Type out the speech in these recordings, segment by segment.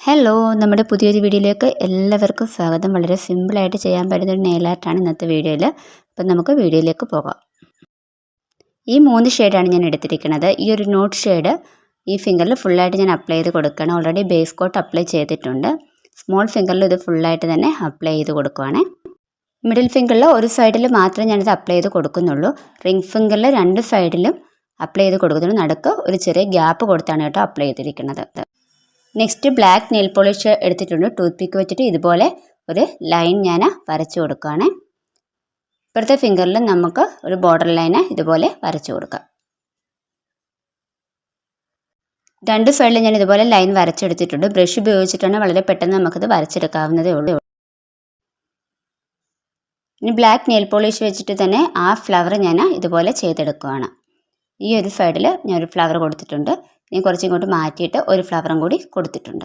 Hello, നമ്മുടെ പുതിയൊരു വീഡിയോയിലേക്ക് എല്ലാവർക്കും സ്വാഗതം. വളരെ സിമ്പിളായിട്ട് ചെയ്യാൻ പറ്റുന്ന ഒരു നെയിൽ ആർട്ടാണ് ഇന്നത്തെ വീഡിയോയിൽ. അപ്പം നമുക്ക് വീഡിയോയിലേക്ക് പോകാം. ഈ 3 ഷെയ്ഡാണ് ഞാൻ എടുത്തിരിക്കുന്നത്. ഈ ഒരു ന്യൂഡ് ഷെയ്ഡ് ഈ ഫിംഗറിൽ ഫുള്ളായിട്ട് ഞാൻ അപ്ലൈ ചെയ്ത് കൊടുക്കണം. ഓൾറെഡി ബേസ് കോട്ട് അപ്ലൈ ചെയ്തിട്ടുണ്ട്. സ്മോൾ ഫിംഗറിൽ ഇത് ഫുള്ളായിട്ട് തന്നെ അപ്ലൈ ചെയ്ത് കൊടുക്കുവാണ്. മിഡിൽ ഫിംഗറിൽ ഒരു സൈഡിൽ മാത്രമേ ഞാനിത് അപ്ലൈ ചെയ്ത് കൊടുക്കുന്നുള്ളൂ. റിംഗ് ഫിംഗറിൽ 2 സൈഡിലും അപ്ലൈ ചെയ്ത് കൊടുക്കുന്നുള്ളൂ. നടുക്ക് ഒരു ചെറിയ ഗ്യാപ്പ് കൊടുത്താണ് കേട്ടോ അപ്ലൈ ചെയ്തിരിക്കുന്നത്. നെക്സ്റ്റ് ബ്ലാക്ക് നെയിൽ പോളിഷ് എടുത്തിട്ടുണ്ട്. ടൂത്ത് പിക്ക് വെച്ചിട്ട് ഇതുപോലെ ഒരു ലൈൻ ഞാൻ വരച്ചു കൊടുക്കുകയാണ്. ഇപ്പോഴത്തെ ഫിംഗറിൽ നമുക്ക് ഒരു ബോർഡർ ലൈന് ഇതുപോലെ വരച്ചു കൊടുക്കാം. 2 സൈഡിൽ ഞാൻ ഇതുപോലെ ലൈൻ വരച്ചെടുത്തിട്ടുണ്ട്. ബ്രഷ് ഉപയോഗിച്ചിട്ടാണ് വളരെ പെട്ടെന്ന് നമുക്കിത് വരച്ചെടുക്കാവുന്നതേ ഉള്ളൂ. ഇനി ബ്ലാക്ക് നെയിൽ പോളിഷ് വെച്ചിട്ട് തന്നെ ആ ഫ്ലവർ ഞാൻ ഇതുപോലെ ചെയ്തെടുക്കുകയാണ്. ഈ ഒരു സൈഡിൽ ഞാനൊരു ഫ്ലവർ കൊടുത്തിട്ടുണ്ട്. ഇനി കുറച്ചിങ്ങോട്ട് മാറ്റിയിട്ട് ഒരു ഫ്ലവറും കൂടി കൊടുത്തിട്ടുണ്ട്.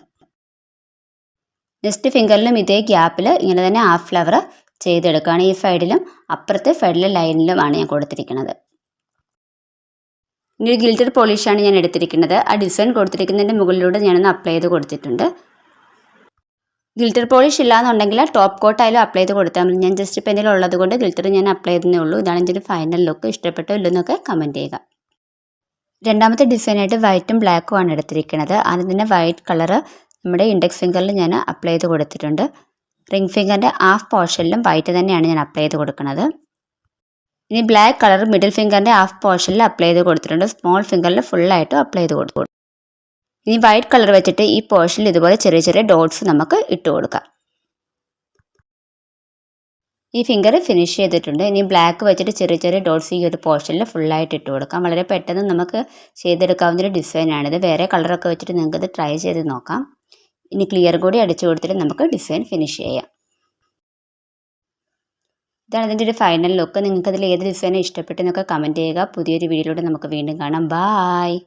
നെക്സ്റ്റ് ഫിംഗറിലും ഇതേ ഗ്യാപ്പിൽ ഇങ്ങനെ തന്നെ ഹാഫ് ഫ്ലവർ ചെയ്തെടുക്കുകയാണ്. ഈ സൈഡിലും അപ്പുറത്തെ സൈഡിലെ ലൈനിലുമാണ് ഞാൻ കൊടുത്തിരിക്കുന്നത്. ഇനി ഒരു ഗിൽറ്റർ പോളിഷാണ് ഞാൻ എടുത്തിരിക്കുന്നത്. ആ ഡിസൈൻ കൊടുത്തിരിക്കുന്നതിൻ്റെ മുകളിലൂടെ ഞാനൊന്ന് അപ്ലൈ ചെയ്ത് കൊടുത്തിട്ടുണ്ട്. ഗിൽറ്റർ പോളിഷ് ഇല്ലാന്നുണ്ടെങ്കിൽ ടോപ്പ് കോട്ടായാലും അപ്ലൈ ചെയ്ത് കൊടുത്താൽ മതി. ഞാൻ ജസ്റ്റ് ഇപ്പം എന്തെങ്കിലും ഉള്ളത് കൊണ്ട് ഗിൽറ്റർ ഞാൻ അപ്ലൈ ചെയ്തേ ഉള്ളൂ. ഇതാണ് എൻ്റെ ഒരു ഫൈനൽ ലുക്ക്. ഇഷ്ടപ്പെട്ടോ ഇല്ലെന്നൊക്കെ കമൻറ്റ് ചെയ്യുക. രണ്ടാമത്തെ ഡിസൈനായിട്ട് വൈറ്റും ബ്ലാക്കും ആണ് എടുത്തിരിക്കുന്നത്. ആദ്യം തന്നെ വൈറ്റ് കളറ് നമ്മുടെ ഇൻഡെക്സ് ഫിംഗറിൽ ഞാൻ അപ്ലൈ ചെയ്ത് കൊടുത്തിട്ടുണ്ട്. റിംഗ് ഫിംഗറിൻ്റെ ഹാഫ് പോർഷനിലും വൈറ്റ് തന്നെയാണ് ഞാൻ അപ്ലൈ ചെയ്ത് കൊടുക്കുന്നത്. ഇനി ബ്ലാക്ക് കളർ മിഡിൽ ഫിംഗറിൻ്റെ ഹാഫ് പോർഷനിൽ അപ്ലൈ ചെയ്ത് കൊടുത്തിട്ടുണ്ട്. സ്മോൾ ഫിംഗറിൽ ഫുള്ളായിട്ടും അപ്ലൈ ചെയ്ത് കൊടുത്തു. ഇനി വൈറ്റ് കളർ വെച്ചിട്ട് ഈ പോർഷനിൽ ഇതുപോലെ ചെറിയ ചെറിയ ഡോട്ട്സ് നമുക്ക് ഇട്ട് കൊടുക്കാം. ഈ ഫിംഗർ ഫിനിഷ് ചെയ്തിട്ടുണ്ട്. ഇനി ബ്ലാക്ക് വെച്ചിട്ട് ചെറിയ ചെറിയ ഡോട്ട്സ് ഈ ഒരു പോർഷനിൽ ഫുള്ളായിട്ട് ഇട്ട് കൊടുക്കാം. വളരെ പെട്ടെന്ന് നമുക്ക് ചെയ്തെടുക്കാവുന്നൊരു ഡിസൈനാണിത്. വേറെ കളറൊക്കെ വെച്ചിട്ട് നിങ്ങൾക്കത് ട്രൈ ചെയ്ത് നോക്കാം. ഇനി ക്ലിയർ കൂടി അടിച്ചു കൊടുത്തിട്ട് നമുക്ക് ഡിസൈൻ ഫിനിഷ് ചെയ്യാം. ഇതാണ് ഇതിൻ്റെ ഒരു ഫൈനൽ ലുക്ക്. നിങ്ങൾക്കതിൽ ഏത് ഡിസൈനും ഇഷ്ടപ്പെട്ടെന്നൊക്കെ കമൻറ്റ് ചെയ്യുക. പുതിയൊരു വീഡിയോയിലൂടെ നമുക്ക് വീണ്ടും കാണാം. ബായ്.